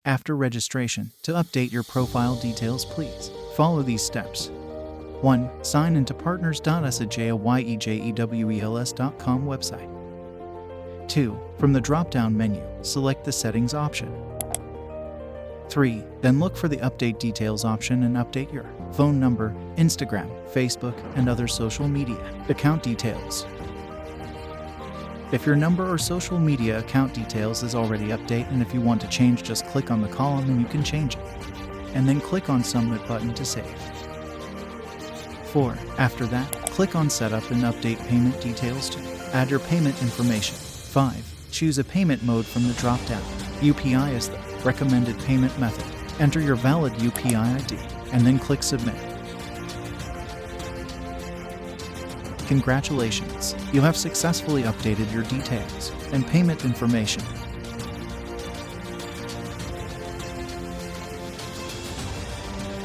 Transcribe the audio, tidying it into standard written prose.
After registration, to update your profile details, please follow these steps. 1. Sign into partners.sajayewels.com website. 2. From the drop-down menu, select the Settings option. 3. Then look for the Update Details option and update your phone number, Instagram, Facebook, and other social media account details. If your number or social media account details is already updated, and if you want to change, just click on the column and you can change it. And then click on Submit button to save. 4. After that, click on Setup and update payment details to add your payment information. 5. Choose a payment mode from the drop-down. UPI is the recommended payment method. Enter your valid UPI ID and then click Submit. Congratulations, you have successfully updated your details and payment information.